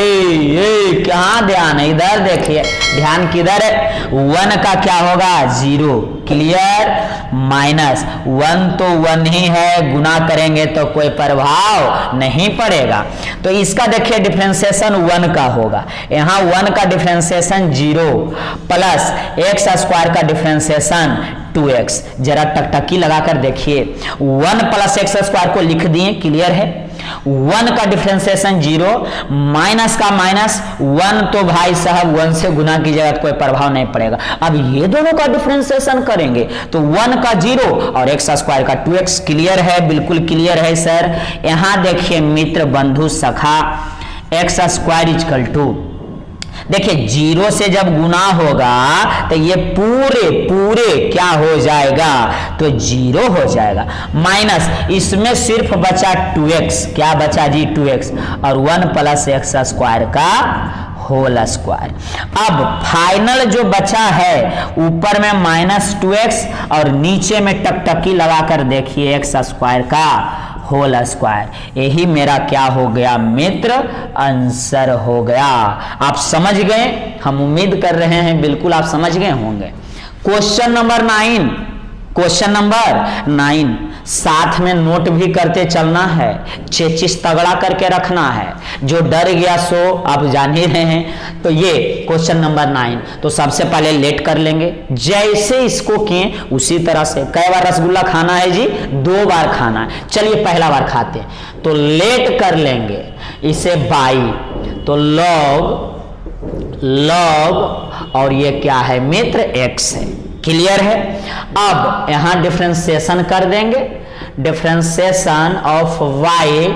कहाँ ध्यान है? इधर देखिए, ध्यान किधर है? 1 का क्या होगा? 0, क्लियर। माइनस 1 तो 1 ही है, गुना करेंगे तो कोई प्रभाव नहीं पड़ेगा। तो इसका देखिए डिफरेंशिएशन 1 का होगा, यहाँ 1 का डिफरेंशिएशन 0 प्लस एक्स स्क्वायर का डिफरेंशिएशन 2x। जरा टकटकी लगाकर देखिए, 1 प्लस एक्स स्क्वायर को लिख दिए, क्लियर है। 1 का डिफरेंशिएशन 0, माइनस का माइनस, 1 तो भाई साहब 1 से गुना कीजिएगा तो कोई प्रभाव नहीं पड़ेगा। अब ये दोनों का डिफरेंशिएशन करेंगे तो 1 का 0 और एक्स स्क्वायर का 2x, क्लियर है? बिल्कुल क्लियर है सर। यहां देखिए मित्र, बंधु, सखा, एक्स स्क्वायर इक्वल टू, देखिए 0 से जब गुना होगा तो ये पूरे क्या हो जाएगा? तो 0 हो जाएगा। माइनस इसमें सिर्फ बचा 2x, क्या बचा जी? 2x, और 1 प्लस एक्स स्क्वायर का होल स्क्वायर। अब फाइनल जो बचा है, ऊपर में -2x और नीचे में टकटकी लगाकर देखिए एक्स स्क्वायर का होल स्क्वायर। यही मेरा क्या हो गया मित्र? आंसर हो गया। आप समझ गए? हम उम्मीद कर रहे हैं बिल्कुल आप समझ गए होंगे। क्वेश्चन नंबर 9, साथ में नोट भी करते चलना है, चेचिस तगड़ा करके रखना है। जो डर गया सो आप जान ही रहे हैं। तो ये क्वेश्चन नंबर 9, तो सबसे पहले लेट कर लेंगे, जैसे इसको किए उसी तरह से। कई बार रसगुल्ला खाना है जी? 2 बार खाना है। चलिए पहला बार खाते हैं, तो लेट कर लेंगे इसे बाई, तो लॉग और ये क्या है मित्र? x है, क्लियर है। अब यहां डिफरेंशिएशन कर देंगे, differentiation of y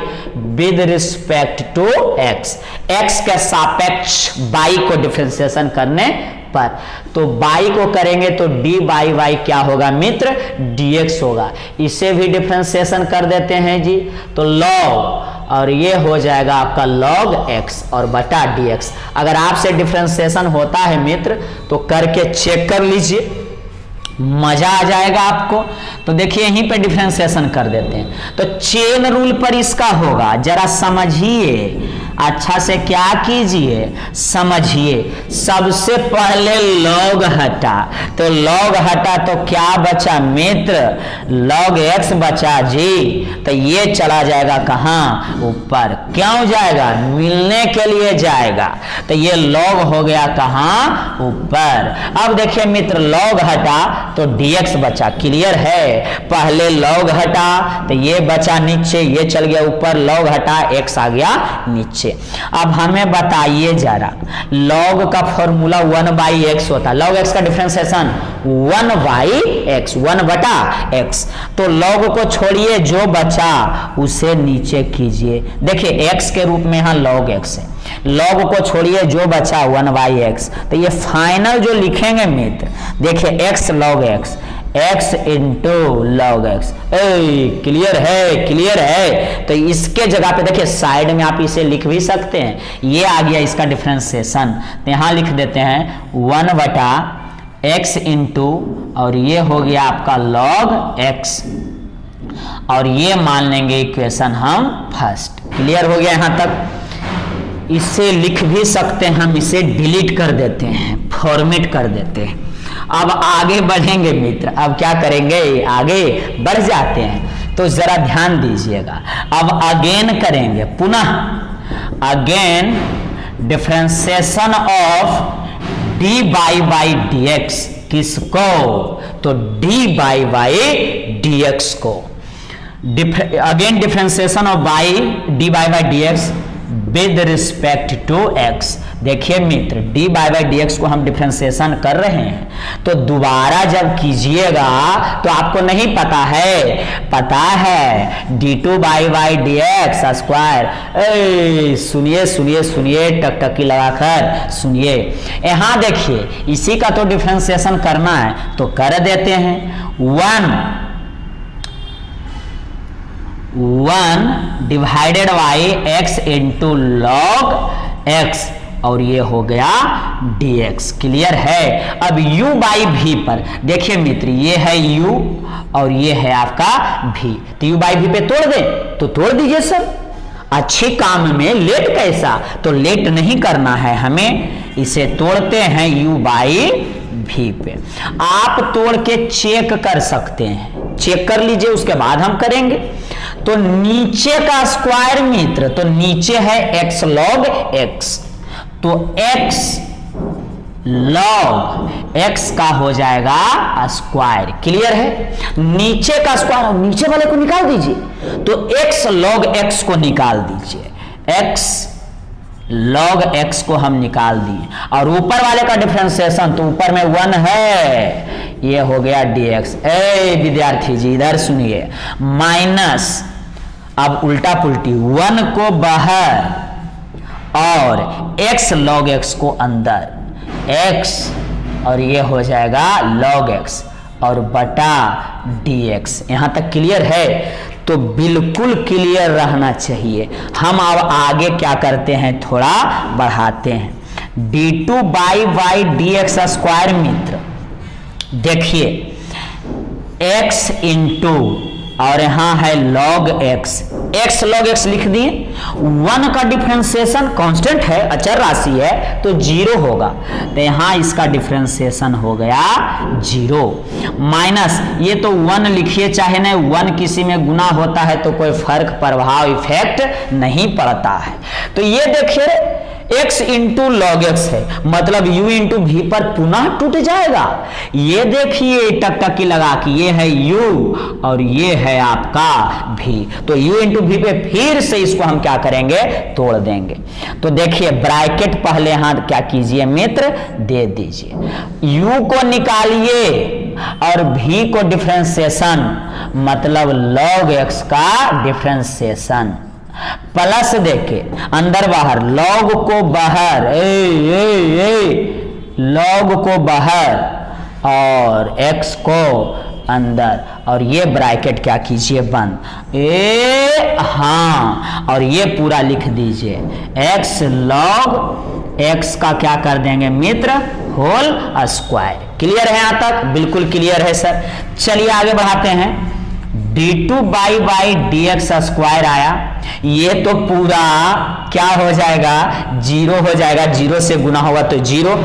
with respect to x, x के सापेक्ष y को डिफरेंशिएशन करने पर, तो y को करेंगे तो डी बाई वाई क्या होगा मित्र, dx होगा। इसे भी डिफरेंशिएशन कर देते हैं जी, तो log और ये हो जाएगा आपका log x और बटा dx। अगर आपसे डिफरेंशिएशन होता है मित्र तो करके चेक कर लीजिए, मजा आ जाएगा आपको। तो देखिए यहीं पे डिफरेंशिएशन कर देते हैं, तो चेन रूल पर इसका होगा, जरा समझिए अच्छा से, क्या कीजिए समझिए। सबसे पहले log हटा, तो log हटा तो क्या बचा मित्र, log x बचा जी, तो ये चला जाएगा कहाँ, ऊपर। क्यों जाएगा, मिलने के लिए जाएगा, तो ये log हो गया कहाँ, ऊपर। अब देखिए मित्र log हटा तो dx बचा, क्लियर है। पहले log हटा तो ये बचा नीचे, ये चल गया ऊपर, log हटा x आ गया नीचे। अब हमें बताइए जरा, log का फॉर्मूला 1/x होता है, log x का डिफरेंशिएशन 1/x, 1 बटा x, तो log को छोड़िए, जो बचा उसे नीचे कीजिए। देखिए x के रूप में यहाँ log x है, log को छोड़िए, जो बचा 1/x, तो ये फाइनल जो लिखेंगे मित्र, देखिए x log x, x into log x। Clear है, क्लियर है। तो इसके जगह पे देखिए साइड में आप इसे लिख भी सकते हैं, ये आ गया इसका डिफरेंशिएशन, तो यहां लिख देते हैं 1 बटा x इंटू, और ये हो गया आपका log x, और ये मान लेंगे इक्वेशन हम फर्स्ट। क्लियर हो गया यहां तक। इसे लिख भी सकते हैं हम, इसे डिलीट कर देते हैं, फॉर्मेट कर देते हैं। अब आगे बढ़ेंगे मित्र, अब क्या करेंगे, आगे बढ़ जाते हैं, तो जरा ध्यान दीजिएगा। अब अगेन करेंगे, पुनः again differentiation of d by dx, किसको, तो डी बाई dx को। Again differentiation of d by dx with respect to x। देखिए मित्र डी बाई dx को हम डिफरेंशिएशन कर रहे हैं, तो दोबारा जब कीजिएगा तो आपको नहीं पता है, पता है d2 बाई dx स्क्वायर। सुनिए सुनिए सुनिए, टकटकी लगाकर सुनिए। यहाँ देखिए इसी का तो डिफरेंशिएशन करना है, तो कर देते हैं। 1 divided by x into log x, और ये हो गया dx। क्लियर है। अब u बाई v पर देखिए मित्र, ये है u और ये है आपका v, तो u बाई v पे तोड़ दें, तो तोड़ दीजिए सर। अच्छे काम में लेट कैसा, तो लेट नहीं करना है हमें, इसे तोड़ते हैं u बाई v पे। आप तोड़ के चेक कर सकते हैं, चेक कर लीजिए, उसके बाद हम करेंगे। तो नीचे का स्क्वायर मित्र, तो नीचे है x log x, तो x log x का हो जाएगा स्क्वायर। क्लियर है। नीचे का स्क्वायर, नीचे वाले को निकाल दीजिए, तो x log x को निकाल दीजिए, x log x को हम निकाल दिए, और ऊपर वाले का डिफरेंशिएशन, तो ऊपर में 1 है, ये हो गया dx। विद्यार्थी जी इधर सुनिए, माइनस, अब उल्टा पुल्टी, 1 को बाहर और x log x को अंदर, x और ये हो जाएगा log x और बटा dx। यहां तक क्लियर है, तो बिल्कुल क्लियर रहना चाहिए। हम अब आगे क्या करते हैं, थोड़ा बढ़ाते हैं। d2 बाई dx स्क्वायर मित्र, देखिए x इंटू, और यहां है log x, x log x लिख दिए। 1 का डिफरेंशिएशन कांस्टेंट है, अचर राशि है, तो 0 होगा, तो यहां इसका डिफरेंशिएशन हो गया 0। माइनस, ये तो 1 लिखिए चाहे नहीं, 1 किसी में गुना होता है तो कोई फर्क प्रभाव इफेक्ट नहीं पड़ता है। तो ये देखिए x इंटू log x है, मतलब u इंटू v पर पुनः टूट जाएगा। ये देखिए टकटकी लगा कि ये है u और ये है आपका v, तो u इंटू v पे फिर से इसको हम क्या करेंगे, तोड़ देंगे। तो देखिए ब्रैकेट पहले यहां क्या कीजिए मित्र, दे दीजिए, u को निकालिए और v को डिफरेंशिएशन मतलब log x का डिफरेंशिएशन प्लस देके अंदर बाहर log को बाहर log को बाहर और x को अंदर और ये ब्रैकेट क्या कीजिए बंद हाँ और ये पूरा लिख दीजिए x log x का क्या कर देंगे मित्र होल स्क्वायर। क्लियर है यहां तक? बिल्कुल क्लियर है सर। चलिए आगे बढ़ाते हैं। d2 बाई dx स्क्वायर आया, ये तो पूरा क्या हो जाएगा जीरो हो जाएगा, जीरो से गुना होगा तो जीरो,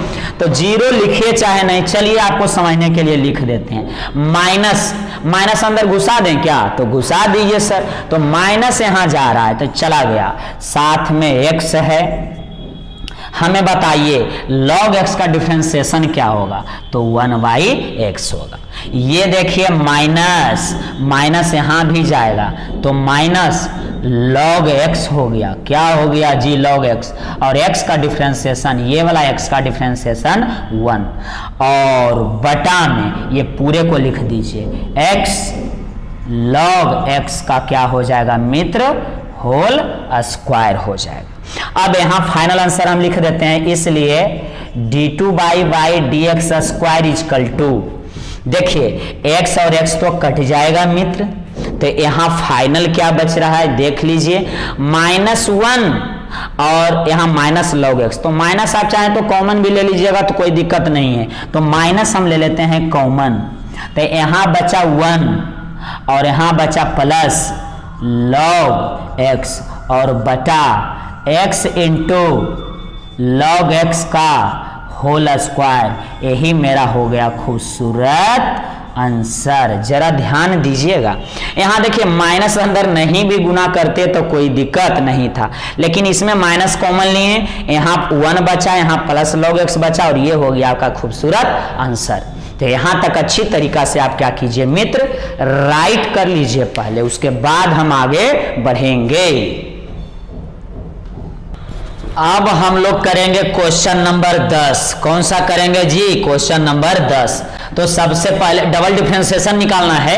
तो जीरो लिखिए चाहे नहीं, चलिए आपको समझने के लिए लिख देते हैं। माइनस माइनस अंदर घुसा दें क्या? तो घुसा दीजिए सर। तो माइनस यहां जा रहा है तो चला गया, साथ में x है। हमें बताइए log x का डिफरेंशिएशन क्या होगा? तो 1/x होगा। ये देखिए माइनस माइनस यहां भी जाएगा तो माइनस log x हो गया। क्या हो गया जी? log x। और x का डिफरेंशिएशन ये वाला x का डिफरेंशिएशन 1 और बटा में ये पूरे को लिख दीजिए x log x का क्या हो जाएगा मित्र? होल स्क्वायर हो जाएगा। अब यहां फाइनल आंसर हम लिख देते हैं, इसलिए d2 by dx square equal to, देखिए x और x तो कट जाएगा मित्र, तो यहां फाइनल क्या बच रहा है देख लीजिए, -1 और यहां माइनस log x। तो माइनस आप चाहें तो कॉमन भी ले लीजिएगा तो कोई दिक्कत नहीं है, तो माइनस हम ले लेते हैं कॉमन, तो यहां बचा 1 और यहां बचा प्लस log x और बटा x इंटू log x का होल स्क्वायर। यही मेरा हो गया खूबसूरत आंसर। जरा ध्यान दीजिएगा, यहां देखिए माइनस अंदर नहीं भी गुना करते तो कोई दिक्कत नहीं था, लेकिन इसमें माइनस कॉमन लिए, यहां 1 बचा, यहां प्लस log x बचा और ये हो गया आपका खूबसूरत आंसर। तो यहां तक अच्छी तरीका से आप क्या कीजिए मित्र, राइट कर लीजिए पहले, उसके बाद हम आगे बढ़ेंगे। अब हम लोग करेंगे क्वेश्चन नंबर 10। कौन सा करेंगे जी? Question number 10। तो सबसे पहले डबल डिफरेंशिएशन निकालना है,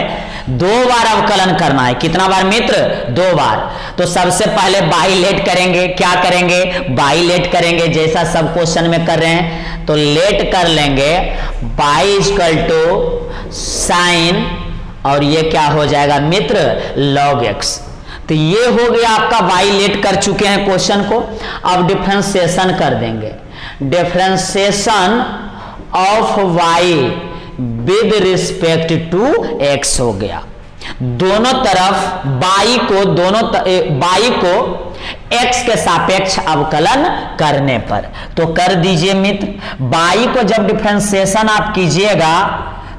2 बार अवकलन करना है। कितना बार मित्र? 2 बार। तो सबसे पहले बाइलेट करेंगे। क्या करेंगे? बाइलेट करेंगे, जैसा सब क्वेश्चन में कर रहे हैं। तो लेट कर लेंगे बाई इक्वल टू साइन और ये क्या हो जाएगा मित्र? log x। तो ये हो गया आपका बाइलेट कर चुके हैं क्वेश्चन को। अब डिफरेंशिएशन कर देंगे। Differentiation of y with respect to x हो गया। दोनों तरफ बाई को x के सापेक्ष अवकलन करने पर, तो कर दीजिए मित्र। बाई को जब डिफरेंशिएशन आप कीजिएगा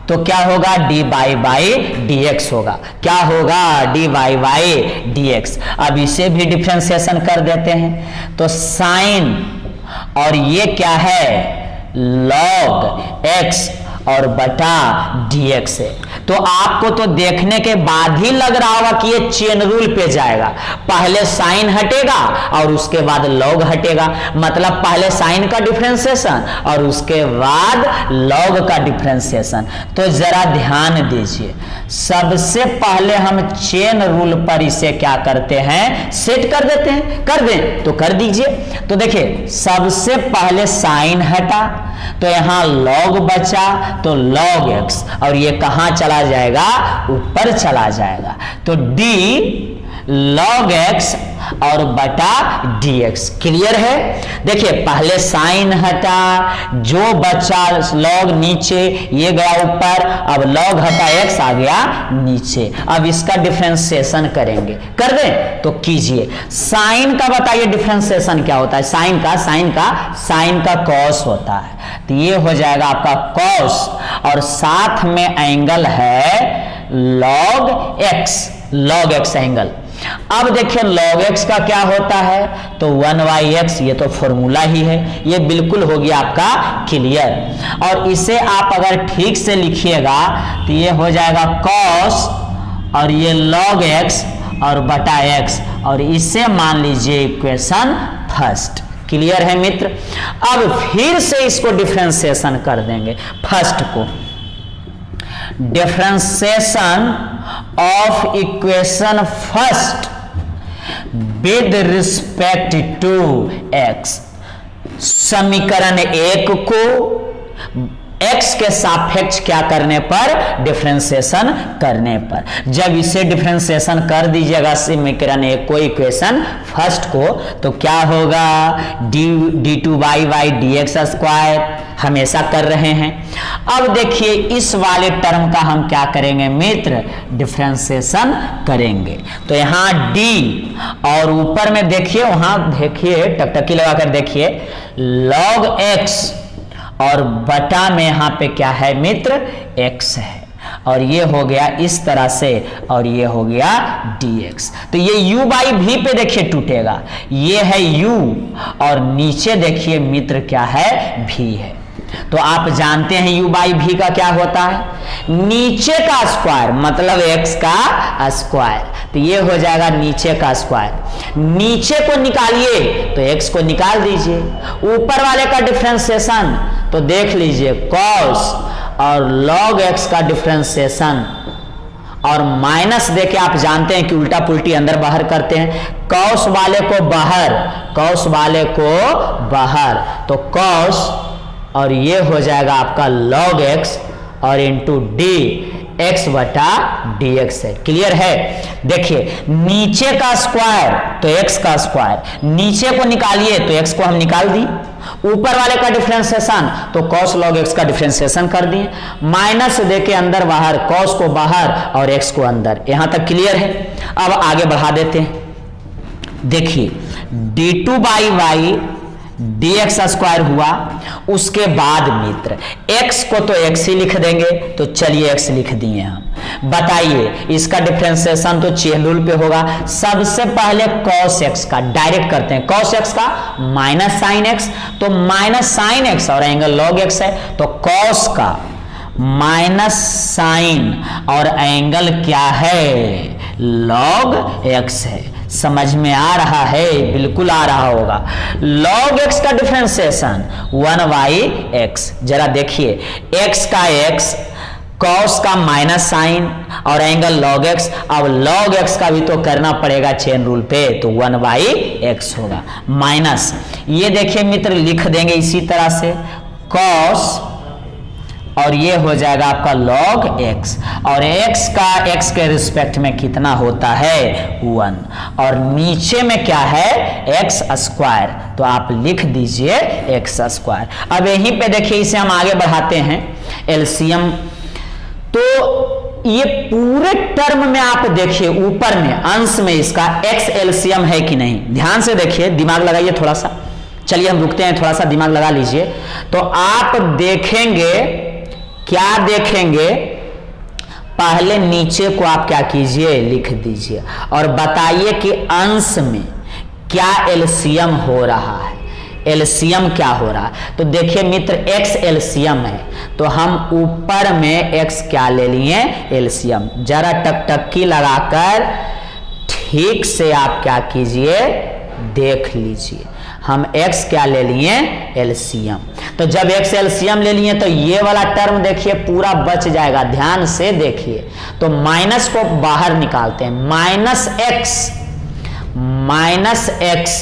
तो क्या होगा? dy बाई dx होगा। क्या होगा? dy by dx। अब इसे भी डिफरेंशिएशन कर देते हैं, तो साइन और ये क्या है? log x और बटा dx है। तो आपको तो देखने के बाद ही लग रहा होगा कि ये चेन रूल पे जाएगा, पहले साइन हटेगा और उसके बाद log हटेगा, मतलब पहले साइन का डिफरेंशिएशन और उसके बाद log का डिफरेंशिएशन। तो जरा ध्यान दीजिए, सबसे पहले हम चेन रूल पर इसे क्या करते हैं? सेट कर देते हैं। कर दें तो कर दीजिए। तो देखिए सबसे पहले साइन हटा तो यहां log बचा, तो log x और ये कहां चला जाएगा? ऊपर चला जाएगा। तो d log x और बटा dx। क्लियर है? देखिए पहले साइन हटा, जो बचा log नीचे, ये गया ऊपर, अब log हटा x आ गया नीचे। अब इसका डिफरेंशिएशन करेंगे। कर दें तो कीजिए। साइन का बताइए डिफरेंशिएशन क्या होता है? साइन का cos होता है, तो ये हो जाएगा आपका cos और साथ में एंगल है log x एंगल। अब देखिए log x का क्या होता है? तो 1/x, ये तो फॉर्मूला ही है, ये बिल्कुल हो गया आपका क्लियर। और इसे आप अगर ठीक से लिखिएगा तो ये हो जाएगा cos और ये log x और बटा x, और इसे मान लीजिए इक्वेशन फर्स्ट। क्लियर है मित्र? अब फिर से इसको डिफरेंशिएशन कर देंगे फर्स्ट को। Differentiation of equation first with respect to x. समीकरण एक को x के सापेक्ष क्या करने पर, डिफरेंशिएशन करने पर। जब इसे डिफरेंशिएशन कर दीजिएगा समीकरण एक को, इक्वेशन फर्स्ट को, तो क्या होगा, d2y dx स्क्वायर हमेशा कर रहे हैं। अब देखिए इस वाले टर्म का हम क्या करेंगे मित्र, डिफरेंशिएशन करेंगे। तो यहाँ d और ऊपर में देखिए, वहां देखिए टकटकी लगाकर देखिए log x और बटा में यहां पे क्या है मित्र, x है, और ये हो गया इस तरह से, और ये हो गया dx। तो ये u बाई v पे देखिए टूटेगा, ये है u और नीचे देखिए मित्र क्या है, v है। तो आप जानते हैं u बाई v का क्या होता है, नीचे का स्क्वायर मतलब x का स्क्वायर। तो ये हो जाएगा नीचे का स्क्वायर, नीचे को निकालिए तो x को निकाल दीजिए, ऊपर वाले का डिफरेंशिएशन तो देख लीजिए cos और log x का डिफरेंशिएशन, और माइनस देके आप जानते हैं कि उल्टा पुल्टी अंदर बाहर करते हैं, cos वाले को बाहर, cos वाले को बाहर, तो cos और ये हो जाएगा आपका log x और इंटू डी एक्स बटा डी एक्स है। क्लियर है। देखिए नीचे का स्क्वायर तो x का स्क्वायर, नीचे को निकालिए तो x को हम निकाल दिए, ऊपर वाले का डिफरेंशिएशन तो cos log x का डिफरेंशिएशन कर दिए, माइनस देके अंदर बाहर, cos को बाहर और x को अंदर। यहां तक क्लियर है। अब आगे बढ़ा देते हैं। देखिए d2 by Y dx square हुआ, उसके बाद मित्र x को तो x ही लिख देंगे, तो चलिए x लिख दिए हम। बताइए इसका डिफरेंशिएशन तो चेन रूल पे होगा। सबसे पहले cos x का डायरेक्ट करते हैं, cos x का माइनस साइन x, तो माइनस साइन x और एंगल log x है, तो cos का माइनस साइन और एंगल क्या है, log x है। समझ में आ रहा है, बिल्कुल आ रहा होगा। log x का डिफरेंशिएशन 1/x, जरा देखिए x का x, cos का माइनस साइन और एंगल log x। अब log x का भी तो करना पड़ेगा चेन रूल पे, तो 1/x होगा, माइनस ये देखिए मित्र लिख देंगे इसी तरह से cos और ये हो जाएगा आपका log x, और x का x के रिस्पेक्ट में कितना होता है 1, और नीचे में क्या है x स्क्वायर, तो आप लिख दीजिए x स्क्वायर। अब यहीं पे देखिए इसे हम आगे बढ़ाते हैं एलसीएम, तो ये पूरे टर्म में आप देखिए ऊपर में अंश में इसका x एलसीएम है कि नहीं, ध्यान से देखिए, दिमाग लगाइए थोड़ा सा। चलिए हम रुकते हैं, थोड़ा सा दिमाग लगा लीजिए। तो आप देखेंगे, क्या देखेंगे, पहले नीचे को आप क्या कीजिए लिख दीजिए और बताइए कि अंश में क्या एलसीएम हो रहा है, एलसीएम क्या हो रहा है। तो देखिए मित्र x एलसीएम है, तो हम ऊपर में x क्या ले लिए एलसीएम। जरा टकटकी लगाकर ठीक से आप क्या कीजिए देख लीजिए, हम x क्या ले लिए एलसीएम। तो जब x एलसीएम ले लिए तो ये वाला टर्म देखिए पूरा बच जाएगा, ध्यान से देखिए। तो माइनस को बाहर निकालते हैं, माइनस x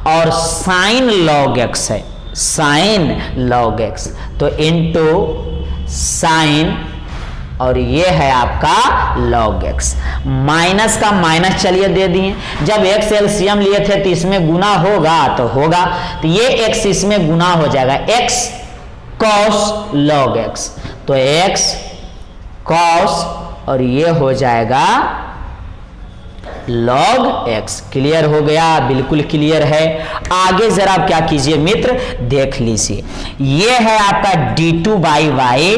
और साइन log x है, साइन log x, तो इनटू साइन और ये है आपका log x। माइनस का माइनस चलिए दे दिए, जब x एलसीएम लिए थे तो इसमें गुना होगा तो होगा, तो ये x इसमें गुना हो जाएगा, x cos log x, तो x cos और ये हो जाएगा log x। क्लियर हो गया, बिल्कुल क्लियर है। आगे जरा आप क्या कीजिए मित्र देख लीजिए, ये है आपका d2 by Y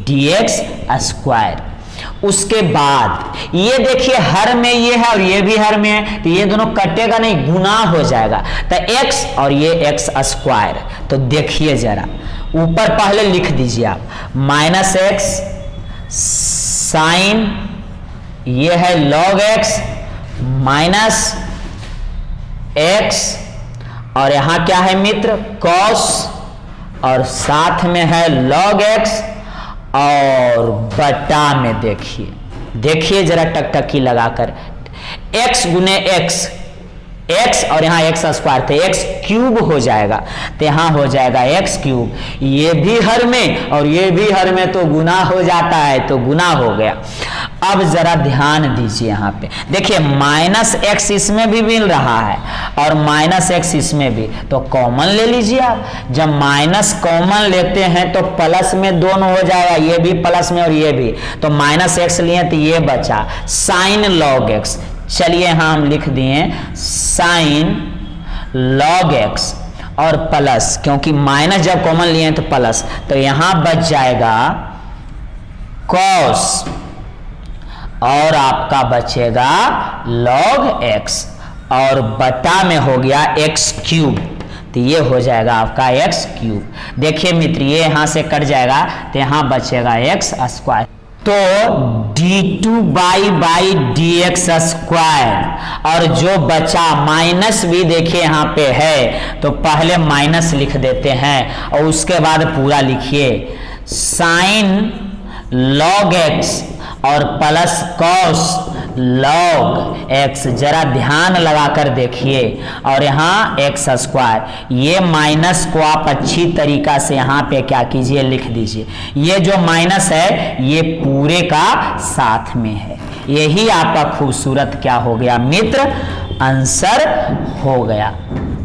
dx square. उसके बाद ये देखिए हर में ये है और ये भी हर में है, तो ये दोनों कटेगा नहीं, गुना हो जाएगा, तो x और ये x स्क्वायर। तो देखिए जरा ऊपर पहले लिख दीजिए आप, माइनस x साइन ये है log x माइनस x और यहां क्या है मित्र cos और साथ में है log x और बटा में देखिए जरा टकटकी लगाकर, x गुने x, x और यहाँ x स्क्वायर थे, x क्यूब हो जाएगा, तो यहाँ हो जाएगा x क्यूब। ये भी हर में और ये भी हर में तो गुना हो जाता है, तो गुना हो गया। अब जरा ध्यान दीजिए यहाँ पे, देखिए माइनस x इसमें भी मिल रहा है और माइनस x इसमें भी, तो कॉमन ले लीजिए आप। जब माइनस कॉमन लेते हैं तो प्लस में दोनों हो जाएगा, ये भी प्लस में और ये भी, तो माइनस x लिए तो ये बचा साइन लॉग x। चलिए यहाँ हम लिख दिए साइन लॉग x और प्लस, क्योंकि माइनस जब कॉमन लिए तो प्लस, तो यहां बच जाएगा cos और आपका बचेगा log x और बटा में हो गया x क्यूब, तो ये हो जाएगा आपका x क्यूब। देखिए मित्र ये यहां से कट जाएगा तो यहां बचेगा x स्क्वायर, तो d2 बाई dx स्क्वायर, और जो बचा माइनस भी देखिए यहाँ पे है, तो पहले माइनस लिख देते हैं और उसके बाद पूरा लिखिए साइन log x और प्लस cos log x। जरा ध्यान लगाकर देखिए, और यहाँ x स्क्वायर, ये माइनस को आप अच्छी तरीका से यहाँ पे क्या कीजिए लिख दीजिए, ये जो माइनस है ये पूरे का साथ में है, यही आपका खूबसूरत क्या हो गया मित्र, आंसर हो गया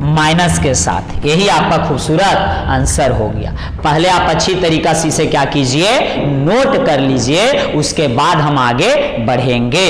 माइनस के साथ, यही आपका खूबसूरत आंसर हो गया। पहले आप अच्छी तरीका से इसे क्या कीजिए नोट कर लीजिए, उसके बाद हम आगे बढ़ेंगे।